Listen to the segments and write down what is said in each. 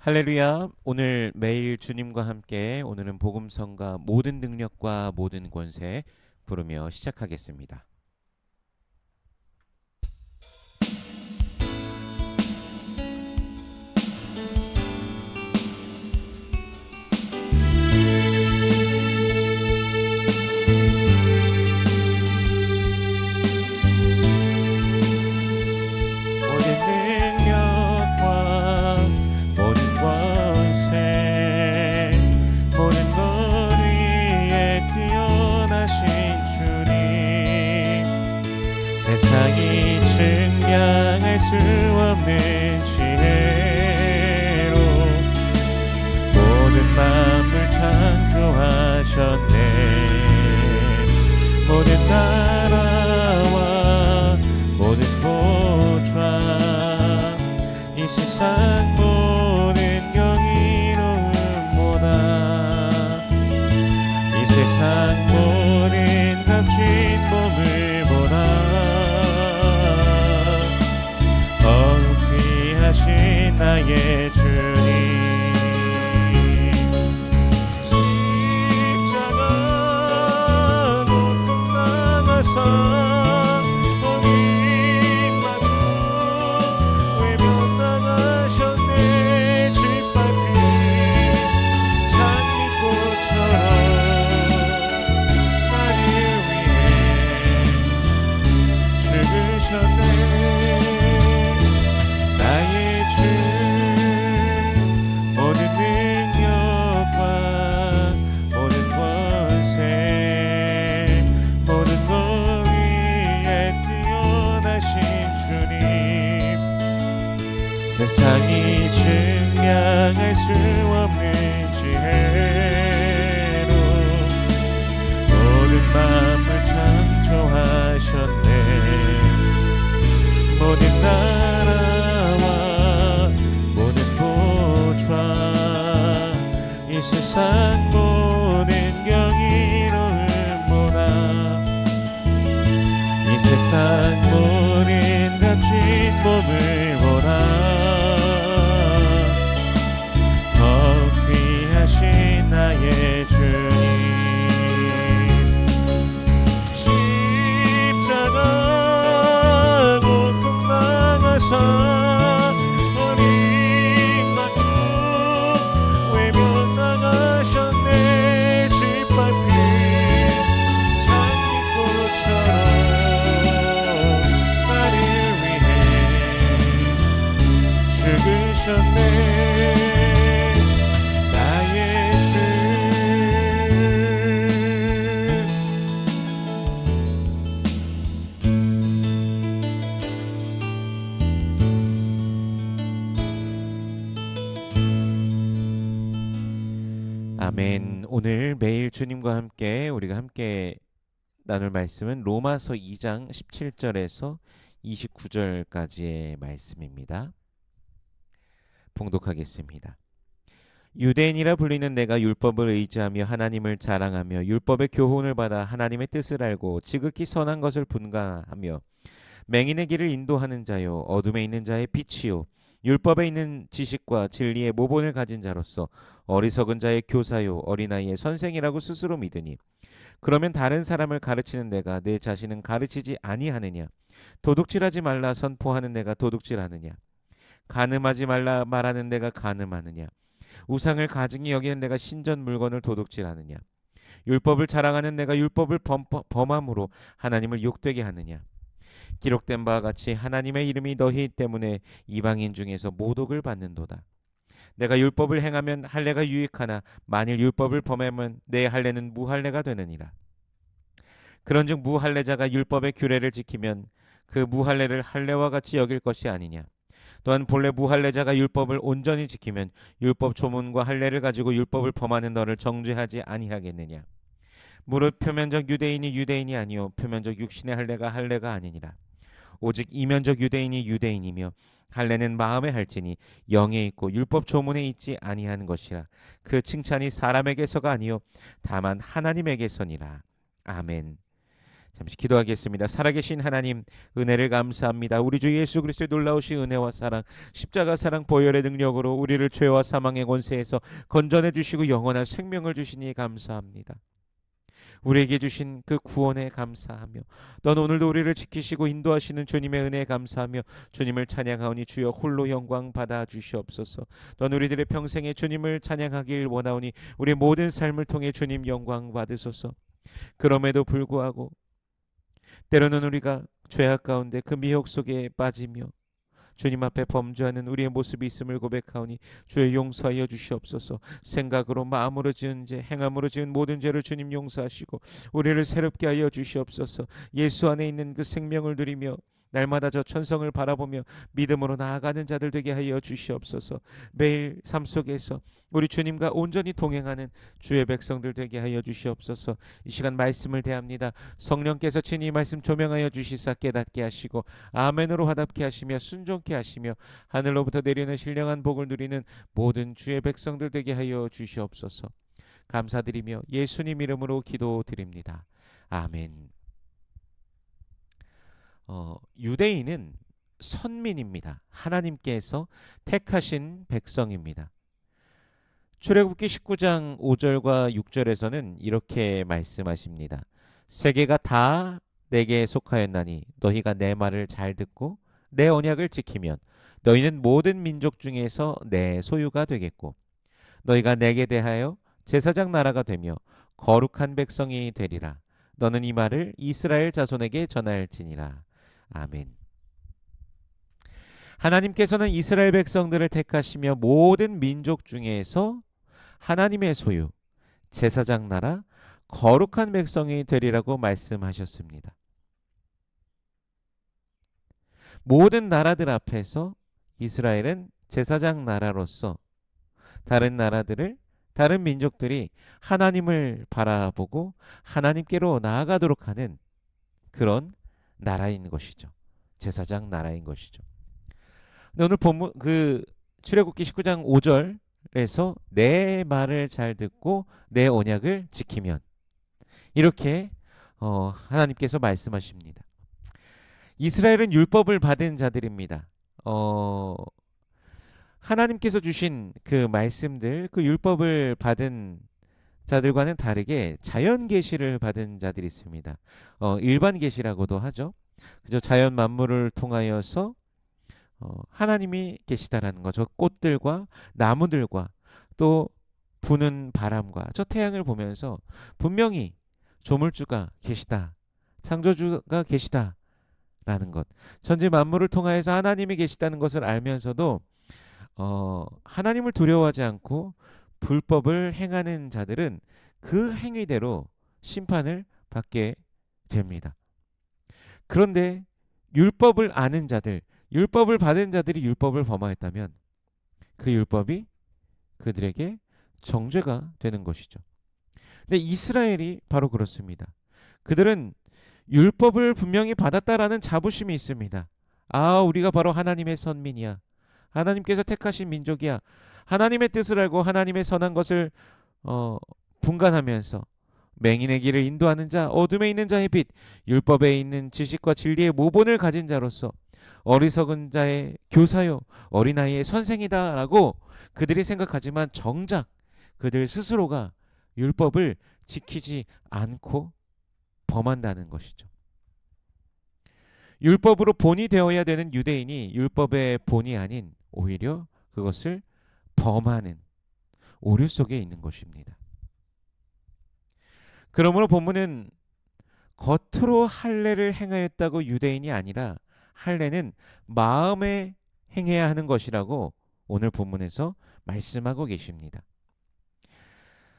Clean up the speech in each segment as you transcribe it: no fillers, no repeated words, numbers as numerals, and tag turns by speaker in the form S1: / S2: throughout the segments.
S1: 할렐루야. 오늘 매일 주님과 함께 오늘은 복음성과 모든 능력과 모든 권세 부르며 시작하겠습니다. 모든 능력과 모든 권세 모든 것 위에 뛰어나신 주님, 세상이 증명할 수 없는 지혜로 모든 만물 창조하셨네. 모든 나라와 모든 보좌 이 세상 모든 경이로움보다 이 세상 모든 값진 몸을 보라 더욱 귀하신 나의 주님. 십자가 고통 당하사 세상이 증명할 수 없는 지혜로 모든 만물 창조하셨네. 모든 나라와 모든 보좌 이 세상 모든 경이로움보다 이 세상 모든 값진 몸을 보라 나의 주님. 십자가 고통 당하사 어린 만국 외면당하셨네. 짓밟힌 장미꽃처럼 나를 위해 죽으셨네. 아멘. 오늘 매일 주님과 함께 우리가 함께 나눌 말씀은 로마서 2장 17절에서 29절까지의 말씀입니다. 봉독하겠습니다. 유대인이라 불리는 내가 율법을 의지하며 하나님을 자랑하며 율법의 교훈을 받아 하나님의 뜻을 알고 지극히 선한 것을 분간하며 맹인의 길을 인도하는 자요 어둠에 있는 자의 빛이요 율법에 있는 지식과 진리의 모본을 가진 자로서 어리석은 자의 교사요 어린아이의 선생이라고 스스로 믿으니 그러면 다른 사람을 가르치는 내가 내 자신은 가르치지 아니하느냐? 도둑질하지 말라 선포하는 내가 도둑질하느냐? 간음하지 말라 말하는 내가 간음하느냐? 우상을 가증히 여기는 내가 신전 물건을 도둑질하느냐? 율법을 자랑하는 내가 율법을 범함으로 하나님을 욕되게 하느냐? 기록된 바와 같이 하나님의 이름이 너희 때문에 이방인 중에서 모독을 받는도다. 내가 율법을 행하면 할례가 유익하나 만일 율법을 범하면 내 할례는 무할례가 되느니라. 그런즉 무할례자가 율법의 규례를 지키면 그 무할례를 할례와 같이 여길 것이 아니냐. 또한 본래 무할례자가 율법을 온전히 지키면 율법 조문과 할례를 가지고 율법을 범하는 너를 정죄하지 아니하겠느냐. 무릇 표면적 유대인이 유대인이 아니요 표면적 육신의 할례가 할례가 아니니라. 오직 이면적 유대인이 유대인이며 할례는 마음에 할지니 영에 있고 율법 조문에 있지 아니하는 것이라. 그 칭찬이 사람에게서가 아니요 다만 하나님에게서니라. 아멘. 잠시 기도하겠습니다. 살아계신 하나님, 은혜를 감사합니다. 우리 주 예수 그리스도의 놀라우신 은혜와 사랑, 십자가 사랑 보혈의 능력으로 우리를 죄와 사망의 권세에서 건져내 주시고 영원한 생명을 주시니 감사합니다. 우리에게 주신 그 구원에 감사하며, 넌 오늘도 우리를 지키시고 인도하시는 주님의 은혜에 감사하며 주님을 찬양하오니 주여 홀로 영광 받아 주시옵소서. 넌 우리들의 평생에 주님을 찬양하길 원하오니 우리 모든 삶을 통해 주님 영광 받으소서. 그럼에도 불구하고 때로는 우리가 죄악 가운데 그 미혹 속에 빠지며 주님 앞에 범죄하는 우리의 모습이 있음을 고백하오니 주의 용서하여 주시옵소서. 생각으로 마음으로 지은 죄, 행함으로 지은 모든 죄를 주님 용서하시고 우리를 새롭게 하여 주시옵소서. 예수 안에 있는 그 생명을 누리며 날마다 저 천성을 바라보며 믿음으로 나아가는 자들 되게 하여 주시옵소서. 매일 삶 속에서 우리 주님과 온전히 동행하는 주의 백성들 되게 하여 주시옵소서. 이 시간 말씀을 대합니다. 성령께서 친히 말씀 조명하여 주시사 깨닫게 하시고 아멘으로 화답게 하시며 순종케 하시며 하늘로부터 내리는 신령한 복을 누리는 모든 주의 백성들 되게 하여 주시옵소서. 감사드리며 예수님 이름으로 기도드립니다. 아멘. 유대인은 선민입니다. 하나님께서 택하신 백성입니다. 출애굽기 19장 5절과 6절에서는 이렇게 말씀하십니다. 세계가 다 내게 속하였나니 너희가 내 말을 잘 듣고 내 언약을 지키면 너희는 모든 민족 중에서 내 소유가 되겠고 너희가 내게 대하여 제사장 나라가 되며 거룩한 백성이 되리라. 너는 이 말을 이스라엘 자손에게 전할지니라. 아멘. 하나님께서는 이스라엘 백성들을 택하시며 모든 민족 중에서 하나님의 소유, 제사장 나라, 거룩한 백성이 되리라고 말씀하셨습니다. 모든 나라들 앞에서 이스라엘은 제사장 나라로서 다른 나라들을, 다른 민족들이 하나님을 바라보고 하나님께로 나아가도록 하는 그런 나라인 것이죠. 제사장 나라인 것이죠. 근데 오늘 본문 출애굽기 19장 5절에서 내 말을 잘 듣고 내 언약을 지키면 이렇게 하나님께서 말씀하십니다. 이스라엘은 율법을 받은 자들입니다. 하나님께서 주신 그 말씀들, 그 율법을 받은 자들과는 다르게 자연 계시를 받은 자들이 있습니다. 일반 계시라고도 하죠. 그저 자연 만물을 통하여서 하나님이 계시다라는 거. 저 꽃들과 나무들과 또 부는 바람과 저 태양을 보면서 분명히 조물주가 계시다, 창조주가 계시다라는 것. 천지 만물을 통하여서 하나님이 계시다는 것을 알면서도 하나님을 두려워하지 않고 불법을 행하는 자들은 그 행위대로 심판을 받게 됩니다. 그런데 율법을 아는 자들, 율법을 받은 자들이 율법을 범하였다면 그 율법이 그들에게 정죄가 되는 것이죠. 근데 이스라엘이 바로 그렇습니다. 그들은 율법을 분명히 받았다라는 자부심이 있습니다. 아, 우리가 바로 하나님의 선민이야. 하나님께서 택하신 민족이야. 하나님의 뜻을 알고 하나님의 선한 것을 분간하면서 맹인의 길을 인도하는 자, 어둠에 있는 자의 빛, 율법에 있는 지식과 진리의 모본을 가진 자로서 어리석은 자의 교사요, 어린아이의 선생이다라고 그들이 생각하지만 정작 그들 스스로가 율법을 지키지 않고 범한다는 것이죠. 율법으로 본이 되어야 되는 유대인이 율법의 본이 아닌 오히려 그것을 범하는 오류 속에 있는 것입니다. 그러므로 본문은 겉으로 할례를 행하였다고 유대인이 아니라 할례는 마음에 행해야 하는 것이라고 오늘 본문에서 말씀하고 계십니다.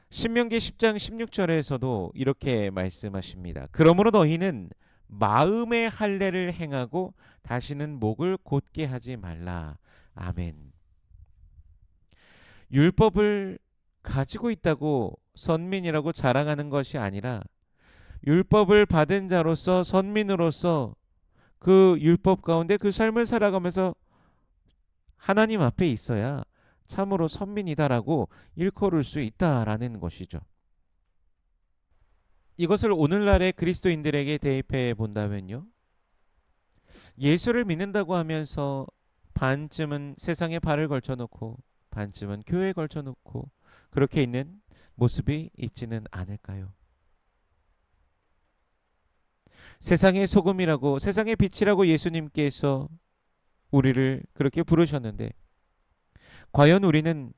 S1: 신명기 10장 16절에서도 이렇게 말씀하십니다. 그러므로 너희는 마음의 할례를 행하고 다시는 목을 곧게 하지 말라. 아멘. 율법을 가지고 있다고 선민이라고 자랑하는 것이 아니라 율법을 받은 자로서 선민으로서 그 율법 가운데 그 삶을 살아가면서 하나님 앞에 있어야 참으로 선민이다라고 일컬을 수 있다라는 것이죠. 이것을 오늘날의 그리스도인들에게 대입해 본다면요. 예수를 믿는다고 하면서 반쯤은 세상에 발을 걸쳐놓고 반쯤은 교회에 걸쳐놓고 그렇게 있는 모습이 있지는 않을까요? 세상의 소금이라고 세상의 빛이라고 예수님께서 우리를 그렇게 부르셨는데 과연 우리는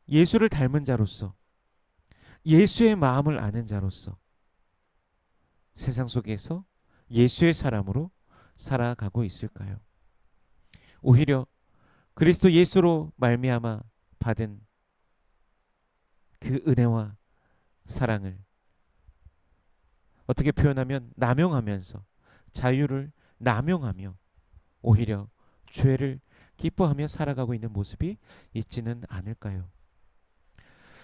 S1: 예수를 닮은 자로서 예수의 마음을 아는 자로서 세상 속에서 예수의 사람으로 살아가고 있을까요? 오히려 그리스도 예수로 말미암아 받은 그 은혜와 사랑을 어떻게 표현하면 남용하면서 자유를 남용하며 오히려 죄를 기뻐하며 살아가고 있는 모습이 있지는 않을까요?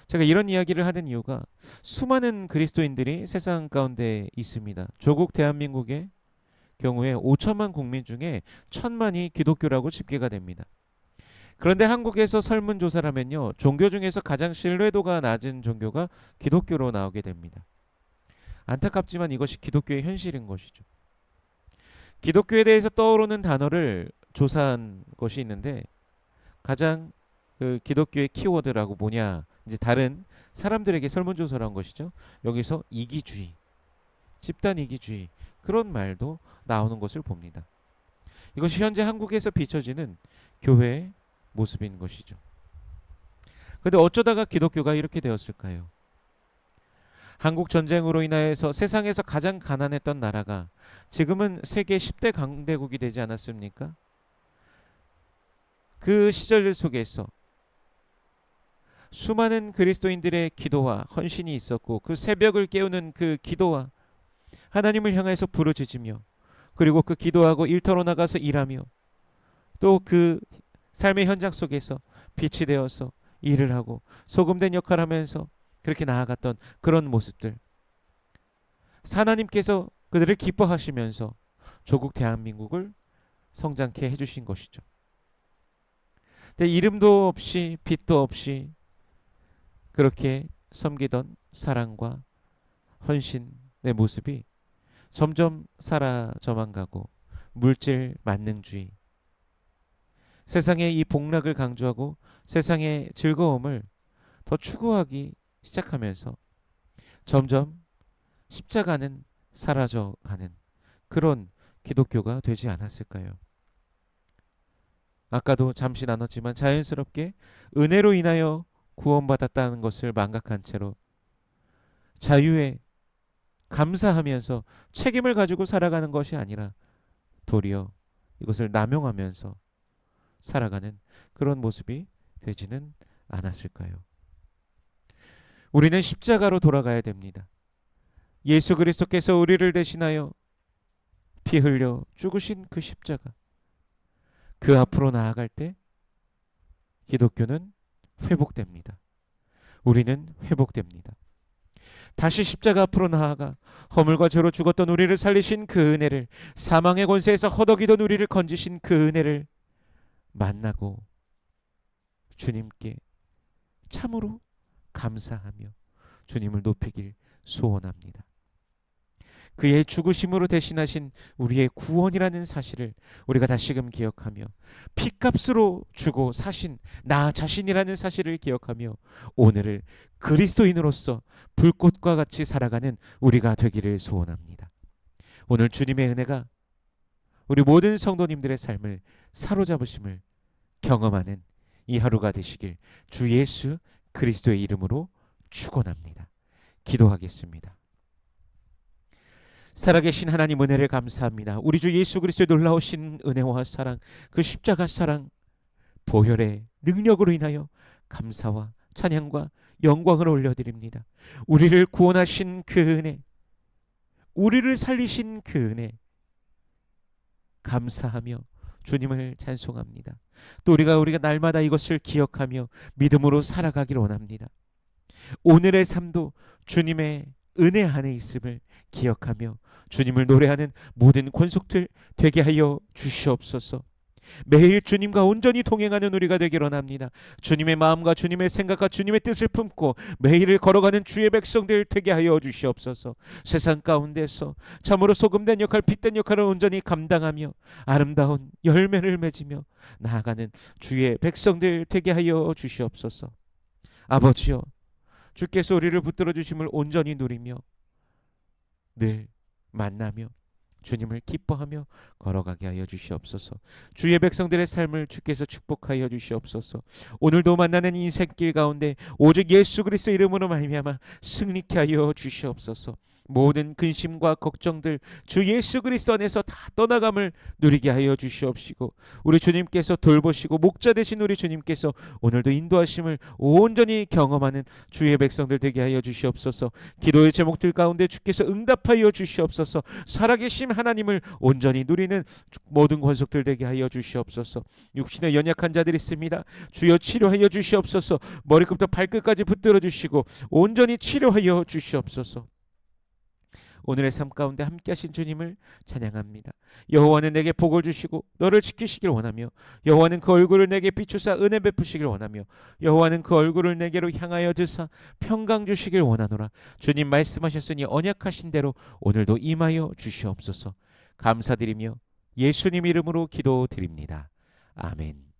S1: 제가 이런 이야기를 하는 이유가 수많은 그리스도인들이 세상 가운데 있습니다. 조국 대한민국의 경우에 5천만 국민 중에 1,000만이 기독교라고 집계가 됩니다. 그런데 한국에서 설문조사를 하면요. 종교 중에서 가장 신뢰도가 낮은 종교가 기독교로 나오게 됩니다. 안타깝지만 이것이 기독교의 현실인 것이죠. 기독교에 대해서 떠오르는 단어를 조사한 것이 있는데 가장 그 기독교의 키워드라고 뭐냐 이제 다른 사람들에게 설문조사를 한 것이죠. 여기서 이기주의, 집단 이기주의 그런 말도 나오는 것을 봅니다. 이것이 현재 한국에서 비춰지는 교회의 모습인 것이죠. 그런데 어쩌다가 기독교가 이렇게 되었을까요? 한국 전쟁으로 인하여서 세상에서 가장 가난했던 나라가 지금은 세계 10대 강대국이 되지 않았습니까? 그 시절 속에서 수많은 그리스도인들의 기도와 헌신이 있었고 그 새벽을 깨우는 그 기도와 하나님을 향해서 부르짖으며 그리고 그 기도하고 일터로 나가서 일하며 또 그 삶의 현장 속에서 빛이 되어서 일을 하고 소금된 역할을 하면서 그렇게 나아갔던 그런 모습들 하나님께서 그들을 기뻐하시면서 조국 대한민국을 성장케 해주신 것이죠. 근데 이름도 없이 빛도 없이 그렇게 섬기던 사랑과 헌신의 모습이 점점 사라져만 가고 물질 만능주의 세상의 이 복락을 강조하고 세상의 즐거움을 더 추구하기 시작하면서 점점 십자가는 사라져가는 그런 기독교가 되지 않았을까요? 아까도 잠시 나눴지만 자연스럽게 은혜로 인하여 구원받았다는 것을 망각한 채로 자유에 감사하면서 책임을 가지고 살아가는 것이 아니라 도리어 이것을 남용하면서 살아가는 그런 모습이 되지는 않았을까요? 우리는 십자가로 돌아가야 됩니다. 예수 그리스도께서 우리를 대신하여 피 흘려 죽으신 그 십자가 그 앞으로 나아갈 때 기독교는 회복됩니다. 우리는 회복됩니다. 다시 십자가 앞으로 나아가 허물과 죄로 죽었던 우리를 살리신 그 은혜를 사망의 권세에서 허덕이던 우리를 건지신 그 은혜를 만나고 주님께 참으로 감사하며 주님을 높이길 소원합니다. 그의 죽으심으로 대신하신 우리의 구원이라는 사실을 우리가 다시금 기억하며 피값으로 주고 사신 나 자신이라는 사실을 기억하며 오늘을 그리스도인으로서 불꽃과 같이 살아가는 우리가 되기를 소원합니다. 오늘 주님의 은혜가 우리 모든 성도님들의 삶을 사로잡으심을 경험하는 이 하루가 되시길 주 예수 그리스도의 이름으로 축원합니다. 기도하겠습니다. 살아계신 하나님 은혜를 감사합니다. 우리 주 예수 그리스도의 놀라우신 은혜와 사랑, 그 십자가 사랑, 보혈의 능력으로 인하여 감사와 찬양과 영광을 올려드립니다. 우리를 구원하신 그 은혜, 우리를 살리신 그 은혜 감사하며 주님을 찬송합니다. 또 우리가 날마다 이것을 기억하며 믿음으로 살아가기를 원합니다. 오늘의 삶도 주님의 은혜 안에 있음을 기억하며 주님을 노래하는 모든 권속들 되게 하여 주시옵소서. 매일 주님과 온전히 동행하는 우리가 되기를 원합니다. 주님의 마음과 주님의 생각과 주님의 뜻을 품고 매일을 걸어가는 주의 백성들 되게 하여 주시옵소서. 세상 가운데서 참으로 소금된 역할, 빛된 역할을 온전히 감당하며 아름다운 열매를 맺으며 나아가는 주의 백성들 되게 하여 주시옵소서. 아버지여, 주께서 우리를 붙들어 주심을 온전히 누리며 늘 만나며 주님을 기뻐하며 걸어가게 하여 주시옵소서. 주의 백성들의 삶을 주께서 축복하여 주시옵소서. 오늘도 만나는 인생길 가운데 오직 예수 그리스도 이름으로 말미암아 승리케 하여 주시옵소서. 모든 근심과 걱정들 주 예수 그리스도 안에서 다 떠나감을 누리게 하여 주시옵시고, 우리 주님께서 돌보시고 목자 되신 우리 주님께서 오늘도 인도하심을 온전히 경험하는 주의 백성들 되게 하여 주시옵소서. 기도의 제목들 가운데 주께서 응답하여 주시옵소서. 살아계신 하나님을 온전히 누리는 모든 권속들 되게 하여 주시옵소서. 육신에 연약한 자들이 있습니다. 주여 치료하여 주시옵소서. 머리끝부터 발끝까지 붙들어 주시고 온전히 치료하여 주시옵소서. 오늘의 삶 가운데 함께 하신 주님을 찬양합니다. 여호와는 내게 복을 주시고 너를 지키시길 원하며, 여호와는 그 얼굴을 내게 비추사 은혜 베푸시길 원하며, 여호와는 그 얼굴을 내게로 향하여 드사 평강 주시길 원하노라. 주님 말씀하셨으니 언약하신 대로 오늘도 임하여 주시옵소서. 감사드리며 예수님 이름으로 기도드립니다. 아멘.